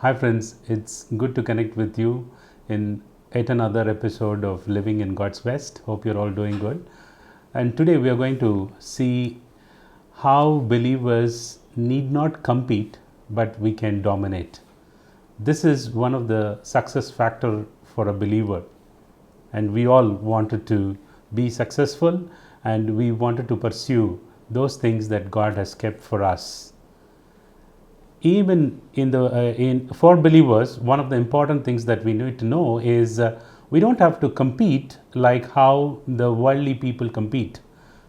Hi friends, it's good to connect with you in yet another episode of Living in God's Best. Hope you're all doing good. And today we are going to see how believers need not compete, but we can dominate. This is one of the success factor for a believer. And we all wanted to be successful and we wanted to pursue those things that God has kept for us. Even for believers, one of the important things that we need to know is we don't have to compete like how the worldly people compete.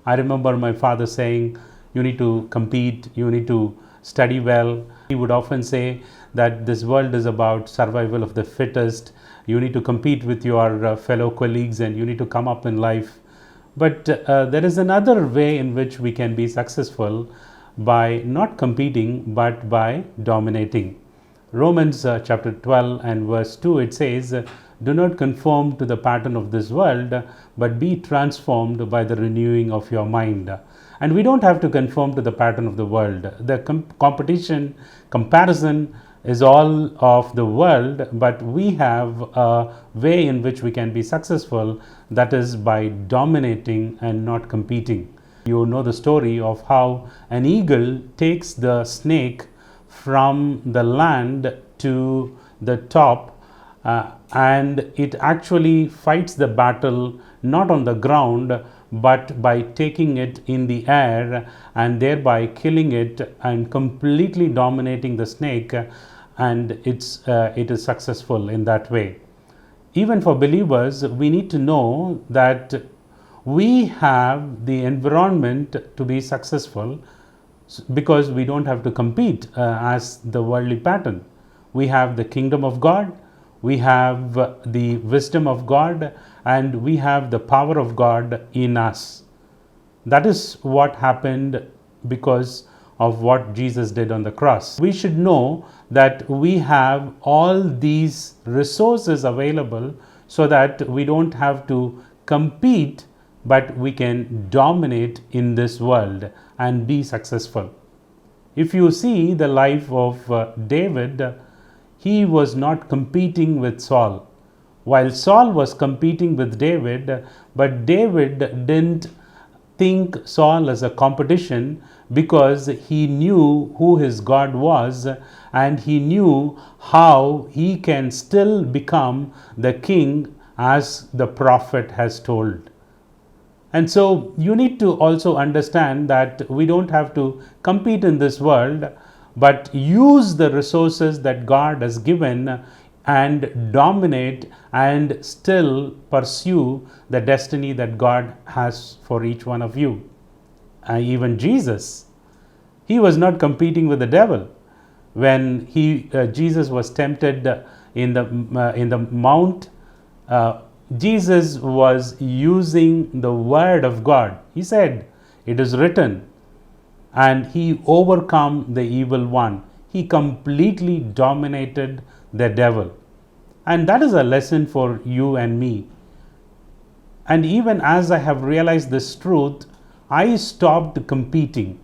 I remember my father saying, you need to compete, you need to study well. He would often say that this world is about survival of the fittest. You need to compete with your fellow colleagues and you need to come up in life. But there is another way in which we can be successful by not competing but by dominating. Romans chapter 12 and verse 2, it says, do not conform to the pattern of this world, but be transformed by the renewing of your mind. And we don't have to conform to the pattern of the world. The comparison is all of the world, but we have a way in which we can be successful, that is by dominating and not competing. You know the story of how an eagle takes the snake from the land to the top and it actually fights the battle not on the ground but by taking it in the air and thereby killing it and completely dominating the snake, and it is successful in that way. Even for believers, we need to know that we have the environment to be successful because we don't have to compete as the worldly pattern. We have the kingdom of God, we have the wisdom of God, and we have the power of God in us. That is what happened because of what Jesus did on the cross. We should know that we have all these resources available so that we don't have to compete, but we can dominate in this world and be successful. If you see the life of David, he was not competing with Saul. While Saul was competing with David, but David didn't think Saul as a competition because he knew who his God was and he knew how he can still become the king as the prophet has told. And so you need to also understand that we don't have to compete in this world, but use the resources that God has given and dominate and still pursue the destiny that God has for each one of you. Even Jesus, he was not competing with the devil. When Jesus was tempted in the mount, Jesus was using the word of God. He said, it is written, and he overcome the evil one. He completely dominated the devil. And that is a lesson for you and me. And even as I have realized this truth, I stopped competing.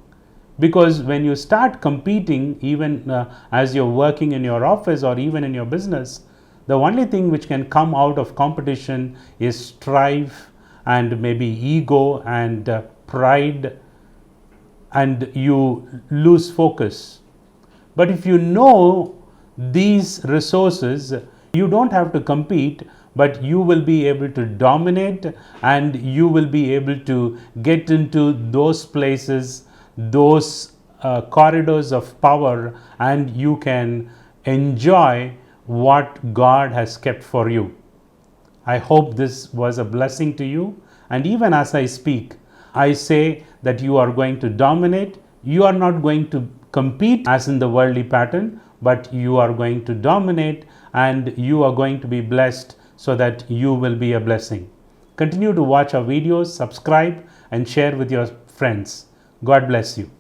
Because when you start competing, even as you're working in your office or even in your business, the only thing which can come out of competition is strife and maybe ego and pride, and you lose focus. But if you know these resources, you don't have to compete, but you will be able to dominate and you will be able to get into those places, those corridors of power, and you can enjoy what God has kept for you. I hope this was a blessing to you. And even as I speak, I say that you are going to dominate. You are not going to compete as in the worldly pattern, but you are going to dominate and you are going to be blessed so that you will be a blessing. Continue to watch our videos, subscribe and share with your friends. God bless you.